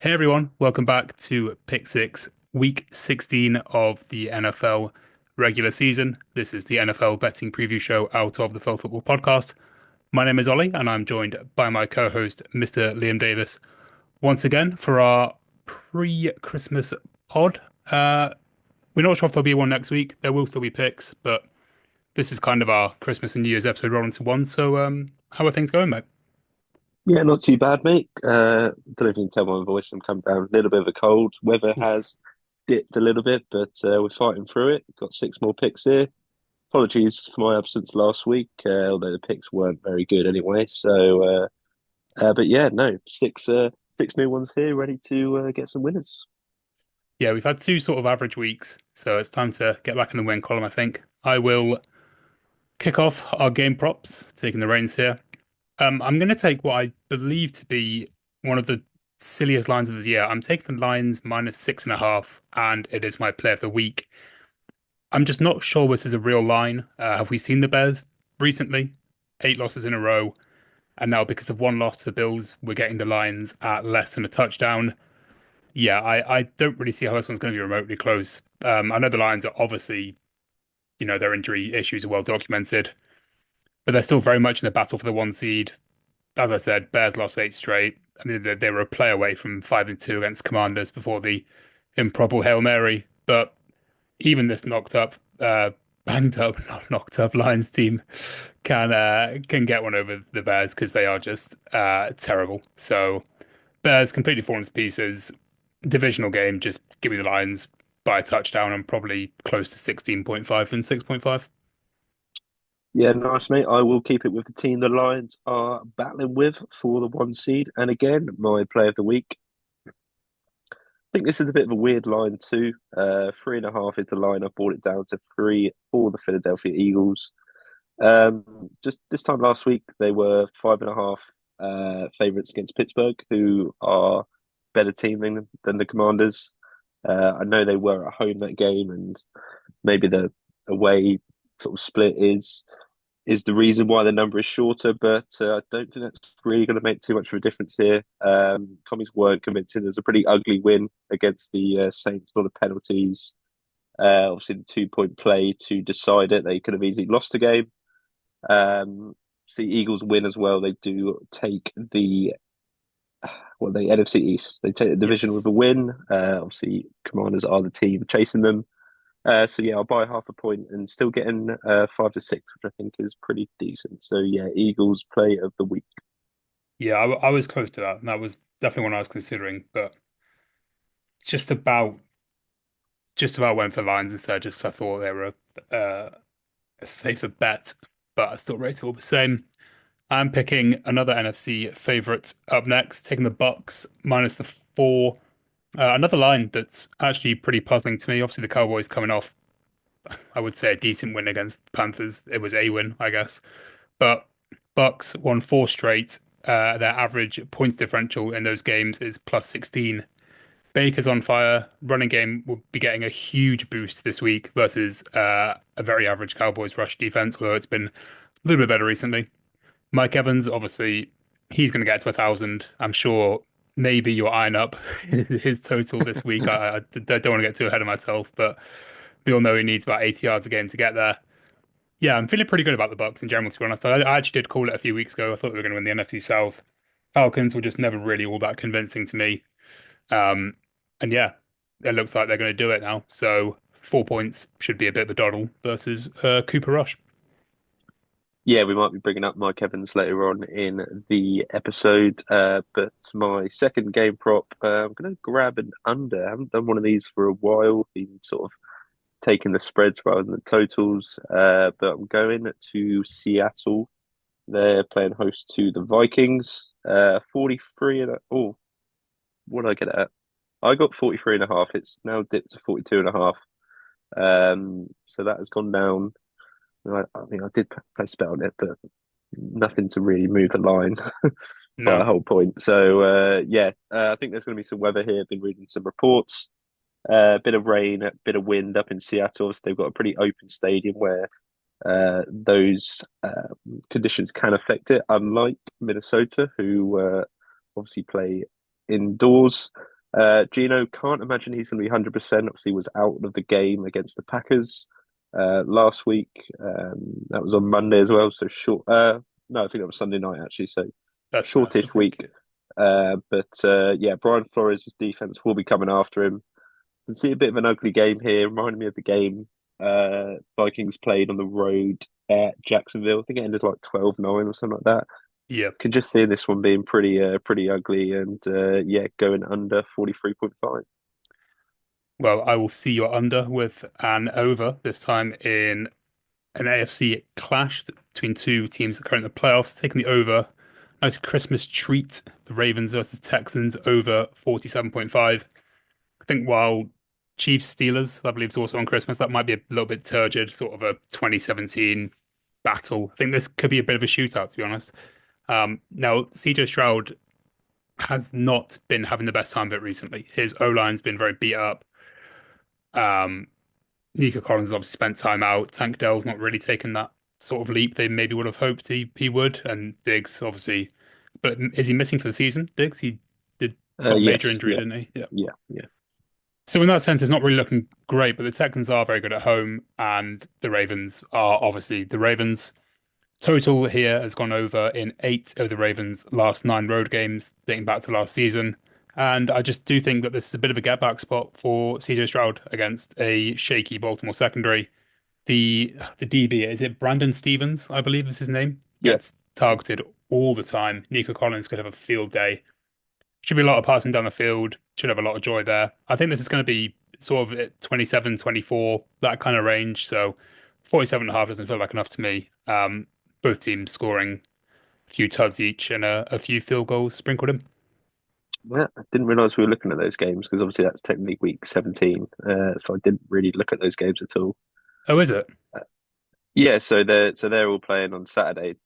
Hey everyone, welcome back to Pick Six, week 16 of the NFL regular season. This is the NFL betting preview show out of the Fell Football Podcast. My name is Ollie, and I'm joined by my co host, Mr. Liam Davis, once again for our pre Christmas pod. We're not sure if there'll be one next week. There will still be picks, but this is kind of our Christmas and New Year's episode rolled into one. So, how are things going, mate? Yeah, not too bad, mate. Don't know if you can tell my voice. I'm coming down a little bit of a cold. Weather Oof. has dipped a little bit, but we're fighting through it. Got six more picks here. Apologies for my absence last week, although the picks weren't very good anyway. But yeah, no, six new ones here, ready to get some winners. Yeah, we've had two sort of average weeks, so it's time to get back in the win column, I think. I will kick off our game props, taking the reins here. I'm going to take what I believe to be one of the silliest lines of the year. I'm taking the Lions minus 6.5, and it is my play of the week. I'm just not sure this is a real line. Have we seen the Bears recently? Eight losses in a row, and now because of one loss to the Bills, we're getting the Lions at less than a touchdown. Yeah, I don't really see how this one's going to be remotely close. I know the Lions are obviously, their injury issues are well documented, but they're still very much in the battle for the one seed. As I said, Bears lost eight straight. I mean, they were a play away from 5-2 against Commanders before the improbable Hail Mary. But even this banged up, not knocked up Lions team can get one over the Bears because they are just terrible. So Bears completely fallen to pieces. Divisional game, just give me the Lions by a touchdown and probably close to 16.5 and 6.5. Yeah, nice, mate. I will keep it with the team the Lions are battling with for the one seed. And again, my play of the week. Think this is a bit of a weird line too. 3.5 is the line. I brought it down to three for the Philadelphia Eagles. Just this time last week, they were 5.5 favorites against Pittsburgh, who are a better team than the Commanders. I know they were at home that game, and maybe the away sort of split is the reason why the number is shorter, but I don't think that's really going to make too much of a difference here. Commies weren't convincing. There's a pretty ugly win against the Saints, a lot of penalties. Obviously, the 2 point play to decide it. They could have easily lost the game. See, Eagles win as well. They do take the NFC East. They take the division with a Yes. win. Obviously, Commanders are the team chasing them. So yeah, I'll buy half a point and still getting 5 to 6, which I think is pretty decent. So yeah, Eagles play of the week. Yeah, I was close to that. And that was definitely one I was considering, but just about just about went for Lions instead. Just I thought they were uh, a safer bet, but I still rate it all the same. I'm picking another NFC favorite up next, taking the Bucks minus the 4. Another line that's actually pretty puzzling to me. Obviously, the Cowboys coming off, I would say, a decent win against the Panthers. It was a win, I guess, but Bucks won four straight. Their average points differential in those games is plus 16. Baker's on fire. Running game will be getting a huge boost this week versus a very average Cowboys rush defense, although it's been a little bit better recently. Mike Evans, obviously, he's going to get to 1,000. I'm sure maybe you're eyeing up his total this week. I don't want to get too ahead of myself, but we all know he needs about 80 yards a game to get there. Yeah, I'm feeling pretty good about the Bucks in general, to be honest. I actually did call it a few weeks ago. I thought they were going to win the NFC South. Falcons were just never really all that convincing to me. Um, and yeah, it looks like they're going to do it now. So 4 points should be a bit of a doddle versus Cooper Rush. Yeah, we might be bringing up Mike Evans later on in the episode. But my second game prop, I'm going to grab an under. I haven't done one of these for a while. Been sort of taking the spreads rather than the totals. But I'm going to Seattle. They're playing host to the Vikings. 43 and oh, what did I get at? I got 43.5. It's now dipped to 42.5. So that has gone down. I mean, I did place a bet on it, but nothing to really move the line by a No. whole point. So yeah, I think there's going to be some weather here. Been reading some reports. A bit of rain, a bit of wind up in Seattle. So they've got a pretty open stadium where those conditions can affect it. Unlike Minnesota, who obviously play indoors. Gino, can't imagine he's going to be 100%. Obviously, he was out of the game against the Packers last week. That was on Monday as well. So short. No, I think that was Sunday night actually. So That's enough, I shortish think. week. But yeah, Brian Flores' defense will be coming after him. Can see a bit of an ugly game here. Reminding me of the game Vikings played on the road at Jacksonville. I think it ended like 12-9 or something like that. Yeah. Can just see this one being pretty ugly and yeah, going under 43.5. Well, I will see you under with an over this time in an AFC clash between two teams that are currently in the playoffs, taking the over. Nice Christmas treat. The Ravens versus Texans over 47.5. I think while Chiefs Steelers, I believe, is also on Christmas, that might be a little bit turgid, sort of a 2017 battle. I think this could be a bit of a shootout, to be honest. Now, CJ Stroud has not been having the best time of it recently. His O line's been very beat up. Um, Nico Collins obviously spent time out. Tank Dell's not really taken that sort of leap they maybe would have hoped he would. And Diggs, obviously, but is he missing for the season? Diggs, he did got a major Yes, injury, yeah, didn't he? Yeah. yeah. So in that sense, it's not really looking great, but the Texans are very good at home, and the Ravens are obviously the Ravens. Total here has gone over in 8 of the Ravens' last 9 road games, dating back to last season. And I just do think that this is a bit of a get back spot for CJ Stroud against a shaky Baltimore secondary. The DB, is it Brandon Stevens, I believe is his name, Yeah, gets targeted all the time. Nico Collins could have a field day. Should be a lot of passing down the field. Should have a lot of joy there. I think this is going to be sort of at 27, 24, that kind of range. So 47.5 doesn't feel like enough to me. Both teams scoring a few tuds each and a few field goals sprinkled in. well, I didn't realize we were looking at those games because obviously that's technically week 17. So I didn't really look at those games at all. Oh, is it? Uh, yeah, so they're all playing on Saturday.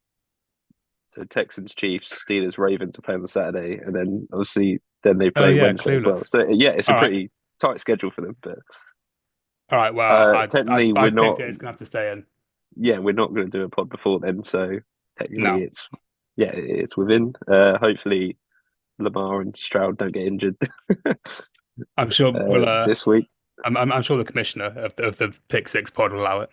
So Texans, Chiefs, Steelers, Ravens are playing on Saturday, and then obviously then they Oh, play yeah, Wednesday as well. clueless. So yeah, it's a All right. pretty tight schedule for them. But All right. Well, technically we're I've picked not. it. It's gonna have to stay in. Yeah, we're not going to do a pod before then. So technically No, it's yeah, it's within. Hopefully Lamar and Stroud don't get injured I'm sure this week. I'm sure the commissioner of the Pick Six pod will allow it.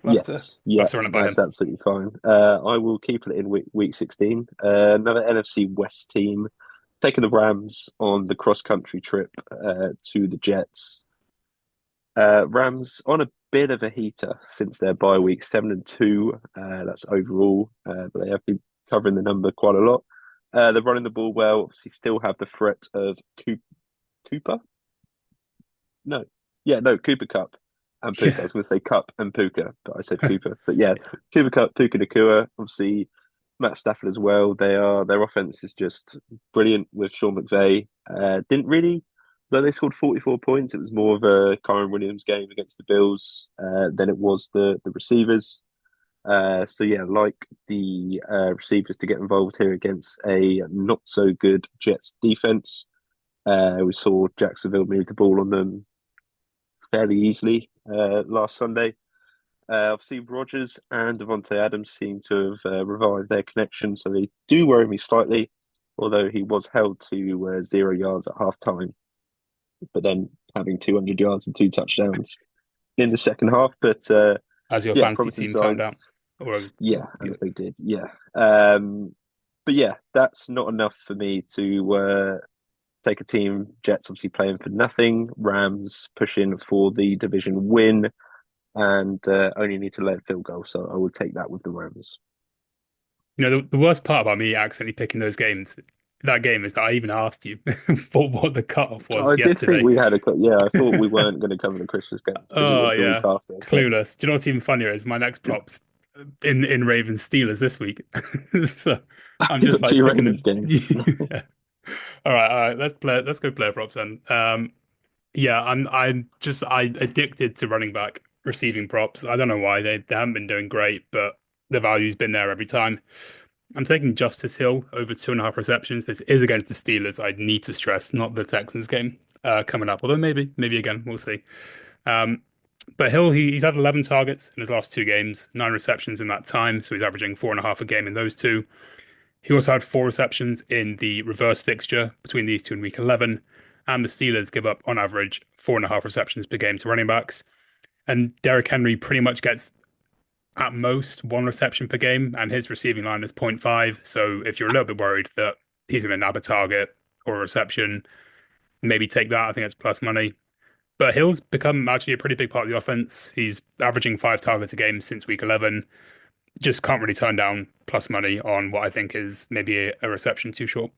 Yes, We'll yeah, have to run it by that's him. absolutely fine. I will keep it in week 16. Another NFC West team taking the Rams on the cross country trip to the Jets. Rams on a bit of a heater since their bye week, 7-2. That's overall, but they have been covering the number quite a lot. They're running the ball well. Obviously, still have the threat of Cooper. No, yeah, no, Cooper Cup and Puka. I Yeah, was going to say Cup and Puka, but I said Cooper. But yeah, Cooper Cup, Puka Nakua. Obviously, Matt Stafford as well. Their offense is just brilliant with Sean McVay. Didn't really, though they scored 44 points. It was more of a Kyron Williams game against the Bills than it was the receivers. So yeah, like the receivers to get involved here against a not so good Jets defense. We saw Jacksonville move the ball on them fairly easily last Sunday. Obviously, Rodgers and Devontae Adams seem to have revived their connection, so they do worry me slightly. Although he was held to 0 yards at half time, but then having 200 yards and 2 touchdowns in the second half. But as your yeah, fantasy promising team found out, signs. or Yeah, yeah. as they did. Yeah. But yeah, that's not enough for me to take a team. Jets obviously playing for nothing. Rams pushing for the division win and only need to let field goal. So I will take that with the Rams. The worst part about me accidentally picking those games, that game, is that I even asked you for what the cutoff was I did think yesterday. we had yeah, I thought we weren't going to cover the Christmas games because it Oh was the week yeah, after. So clueless. Do you know what's even funnier is my next props in Ravens Steelers this week. So I'm you just got like two picking Ravens them. games. Yeah. All right. Let's play. Let's go player props then. Yeah, I addicted to running back receiving props. I don't know why they haven't been doing great, but the value's been there every time. I'm taking Justice Hill over 2.5 receptions. This is against the Steelers. I need to stress, not the Texans game coming up. Although maybe again, we'll see. Um, but Hill, he's had 11 targets in his last 2 games, 9 receptions in that time, so he's averaging 4.5 a game in those two. He also had 4 receptions in the reverse fixture between these two in week 11. and the Steelers give up on average 4.5 receptions per game to running backs. And Derrick Henry pretty much gets at most one reception per game, and his receiving line is point 0.5. So if you're a little bit worried that he's going to nab a target or a reception, maybe take that. I think it's plus money. But Hill's become actually a pretty big part of the offense. He's averaging 5 targets a game since week 11. Just can't really turn down plus money on what I think is maybe a reception too short.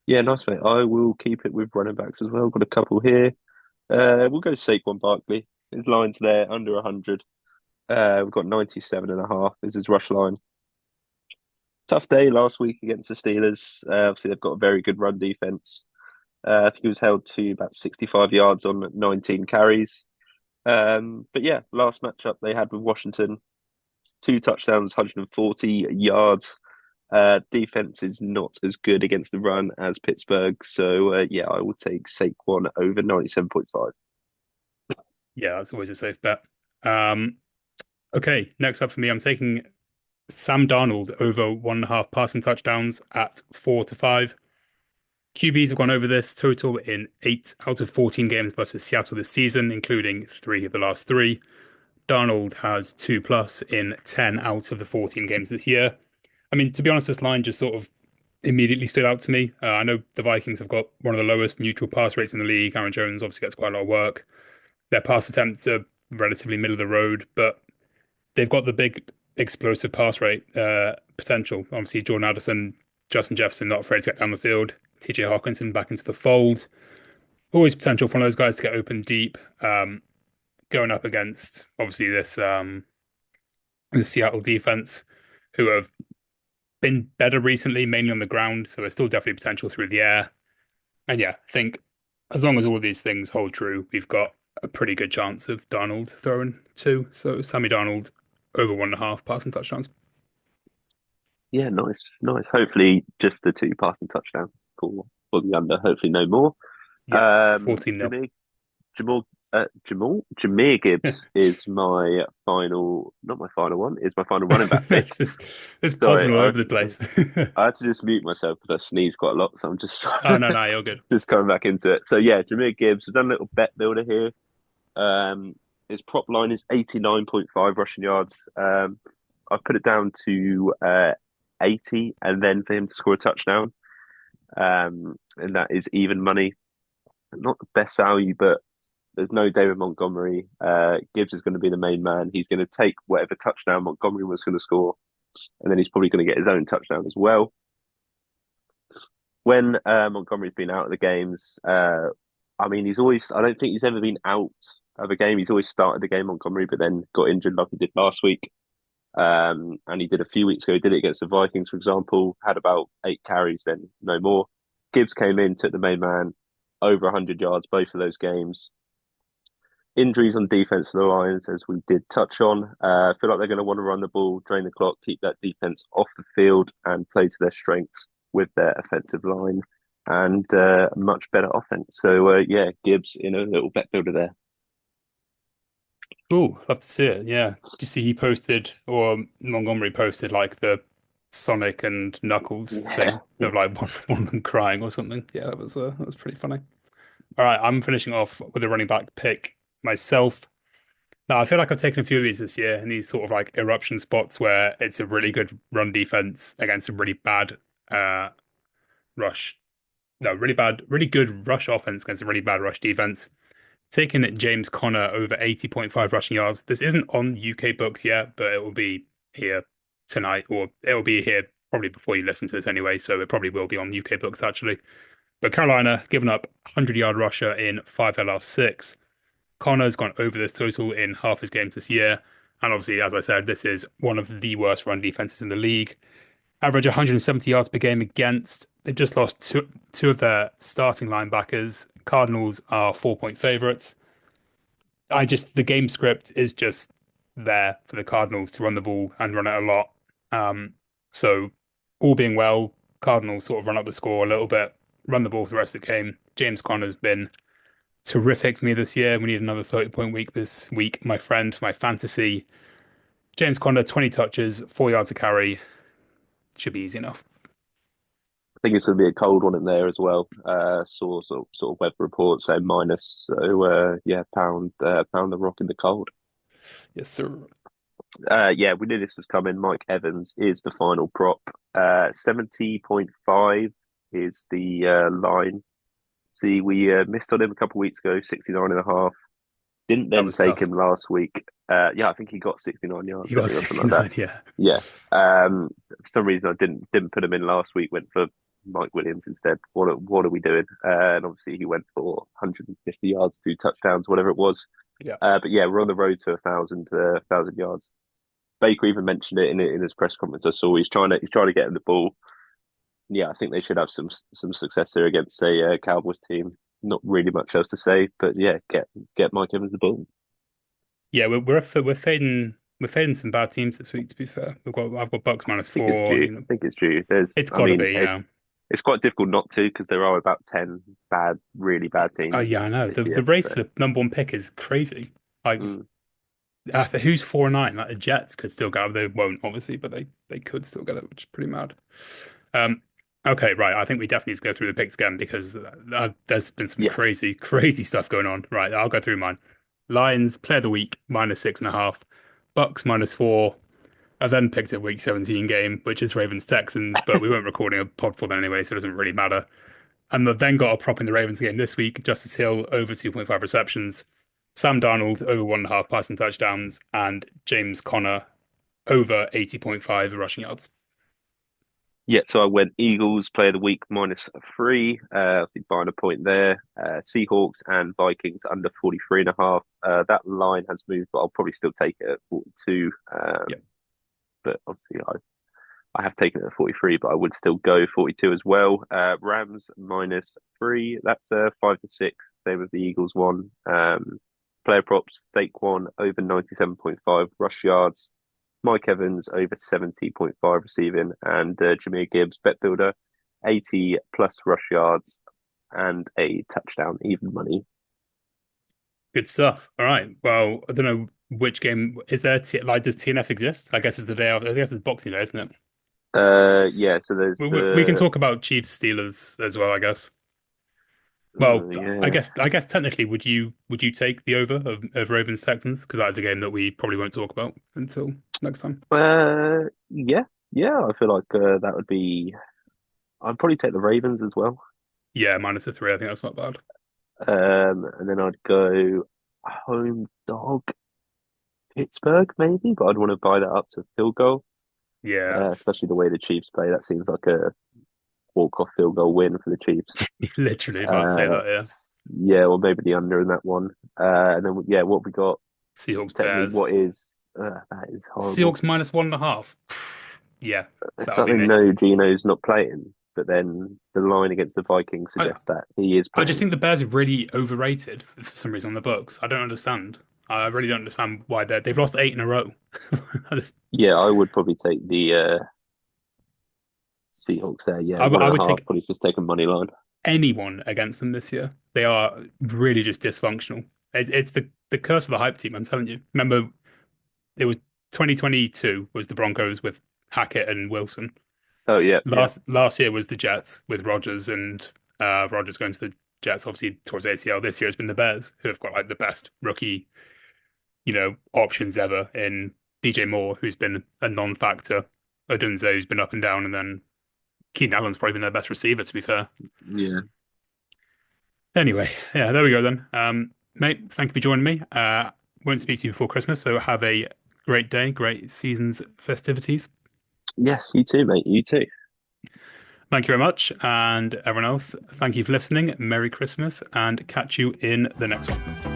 Yeah, nice mate. I will keep it with running backs as well. Got a couple here. We'll go Saquon Barkley. His line's there under 100. We've got 97.5 is his rush line. Tough day last week against the Steelers. Obviously, they've got a very good run defense. I think he was held to about 65 yards on 19 carries. But yeah, last matchup they had with Washington, 2 touchdowns, 140 yards. Defense is not as good against the run as Pittsburgh. So yeah, I will take Saquon over 97.5. Yeah, that's always a safe bet. Um, okay, next up for me, I'm taking Sam Darnold over 1.5 passing touchdowns at 4 to 5. QBs have gone over this total in 8 out of 14 games versus Seattle this season, including 3 of the last 3. Darnold has 2 plus in 10 out of the 14 games this year. I mean, to be honest, this line just sort of immediately stood out to me. I know the Vikings have got one of the lowest neutral pass rates in the league. Aaron Jones obviously gets quite a lot of work. Their pass attempts are relatively middle of the road, but they've got the big explosive pass rate potential. Obviously, Jordan Addison, Justin Jefferson, not afraid to get down the field. TJ Hawkinson back into the fold. Always potential for one of those guys to get open deep. Going up against obviously this the Seattle defense, who have been better recently, mainly on the ground. So there's still definitely potential through the air. And yeah, I think as long as all of these things hold true, we've got a pretty good chance of Darnold throwing 2. So Sammy Darnold over 1.5 passing touchdowns. Yeah, nice, nice. Hopefully, just the 2 passing touchdowns for the under. Hopefully, no more. Yeah, 14 nil. Jamal, Jameer Gibbs is my final, not my final one, is my final running back pick. It's Sorry, popping all over the place. I had to just mute myself because I sneeze quite a lot, so I'm just Oh no, no, you're good. just coming back into it. So yeah, Jameer Gibbs. I've done a little bet builder here. Um, his prop line is 89.5 rushing yards. I've put it down to 80, and then for him to score a touchdown. And that is even money. Not the best value, but there's no David Montgomery. Gibbs is going to be the main man. He's going to take whatever touchdown Montgomery was going to score, and then he's probably going to get his own touchdown as well. When Montgomery's been out of the games, I mean, I don't think he's ever been out of a game. He's always started the game, Montgomery, but then got injured like he did last week. And he did a few weeks ago. He did it against the Vikings, for example, had about 8 carries, then no more. Gibbs came in, took the main man, over 100 yards, both of those games. Injuries on defense for the Lions, as we did touch on. I feel like they're going to want to run the ball, drain the clock, keep that defense off the field, and play to their strengths with their offensive line and much better offense. So, yeah, Gibbs in a little bet builder there. Cool, love to see it. Yeah. Did you see he posted or Montgomery posted like the Sonic and Knuckles Yeah. thing of like one of them crying or something? Yeah, that was pretty funny. All right, I'm finishing off with a running back pick myself. Now, I feel like I've taken a few of these this year in these sort of like eruption spots where it's a really good run defense against a really bad uh rush. No, really good rush offense against a really bad rush defense. Taking James Conner over 80.5 rushing yards. This isn't on UK books yet, but it will be here tonight, or it will be here probably before you listen to this anyway. So it probably will be on UK books actually. But Carolina giving up 100-yard rusher in 5 their last 6. Connor's gone over this total in half his games this year. And obviously, as I said, this is one of the worst run defenses in the league. Average 170 yards per game against. They've just lost two of their starting linebackers. Cardinals are 4-point favorites. The game script is just there for the Cardinals to run the ball and run it a lot. So all being well, Cardinals sort of run up the score a little bit, run the ball for the rest of the game. James Conner's been terrific for me this year. We need another 30-point week this week, my friend, for my fantasy. James Conner, 20 touches, 4 yards a carry. Should be easy enough. think it's going to be a cold one in there as well. Saw sort of weather report saying minus. So yeah, pound the rock in the cold. Yes, sir. Yeah, we knew this was coming. Mike Evans is the final prop. 70.5 is the line. See, we missed on him a couple of weeks ago, 69.5. Didn't That then was take tough. him last week. Yeah, I think he got 69 yards, He didn't got he, or something like that. 69, yeah. Yeah. For some reason, I didn't put him in last week. Went for Mike Williams instead. What are we doing? And obviously, he went for 150 yards, 2 touchdowns, whatever it was. Yeah. But yeah, we're on the road to a thousand yards. Baker even mentioned it in his press conference. I saw he's trying to get him the ball. Yeah, I think they should have some success here against a Cowboys team. Not really much else to say, but yeah, get Mike Evans the ball. Yeah, we're fading some bad teams this week, to be fair. I've got Bucks minus I think it's four, due. I think it's due. It's I gotta mean, be, it's quite difficult not to because there are about 10 really bad Oh teams yeah, I know. The this the year. race So, for the number one pick is crazy. Like mm, who's 4-9? Like the Jets could still get it. They won't, obviously, but they could still get it, which is pretty mad. Um, okay, right. I think we definitely need to go through the picks again because there's been some yeah, crazy, crazy stuff going on. Right, I'll go through mine. Lions player of the week -6.5, Bucks -4. I then picked a week 17 game, which is Ravens Texans, but we weren't recording a pod for that anyway, so it doesn't really matter. And I've then got a prop in the Ravens game this week. Justice Hill over 2.5 receptions, Sam Darnold over 1.5 passing touchdowns, and James Conner over 80.5 rushing yards. yeah. So I went Eagles play of the week -3. I think buying a point there. Seahawks and Vikings under 43.5. That line has moved, but I'll probably still take it at 42. Yeah, But obviously I have taken it at 43, but I would still go 42 as well. Rams -3. That's 5-6. Same as the Eagles one. Player props, Saquon over 97.5 rush yards. Mike Evans over 70.5 receiving. And Jahmyr Gibbs, bet builder, 80 plus rush yards and a touchdown, even money. good stuff. All right. Well, I don't know which game is there. Like, does TNF exist? I guess it's the day after. I guess it's Boxing Day, isn't it? Yeah, so there's We can the, talk about Chiefs Steelers as well, I guess. Well, I yeah. guess I guess technically, would you take the over of Ravens Texans? Because that is a game that we probably won't talk about until next time. Yeah, yeah, I feel like that would be. I'd probably take the Ravens as well. Yeah, -3. I think that's not bad. And then I'd go home dog Pittsburgh maybe, but I'd want to buy that up to field goal, Yeah, especially the way the Chiefs play. That seems like a walk-off field goal win for the Chiefs. literally about to say Uh, that. Yeah, yeah, or maybe the under in that one. And then yeah, what we got Seahawks technically, Bears. what is that is horrible. Seahawks -1.5. Yeah, It's that'll be something me. no Gino's not playing, but then the line against the Vikings I suggests that he is I just playing. think the Bears are really overrated for some reason on the books. I don't understand. I really don't understand why they've lost 8 in a row. Yeah, I would probably take the Seahawks there. Yeah, one I and a would half. take Probably just take a money line. anyone against them this year. They are really just dysfunctional. It's the curse of the hype team. I'm telling you. Remember, it was 2022 was the Broncos with Hackett and Wilson. Oh yeah, yeah, Last year was the Jets with Rodgers and Rodgers going to the Jets, obviously towards ACL. This year has been the Bears, who have got like the best rookie, options ever in DJ Moore, who's been a non-factor, Odunze, who's been up and down, and then Keenan Allen's probably been their best receiver, to be fair. yeah. Anyway, yeah, there we go then. Mate, thank you for joining me. Won't speak to you before Christmas, so have a great day, great season's festivities. Yes, you too, mate. You too. Thank you very much. And everyone else, thank you for listening. Merry Christmas and catch you in the next one.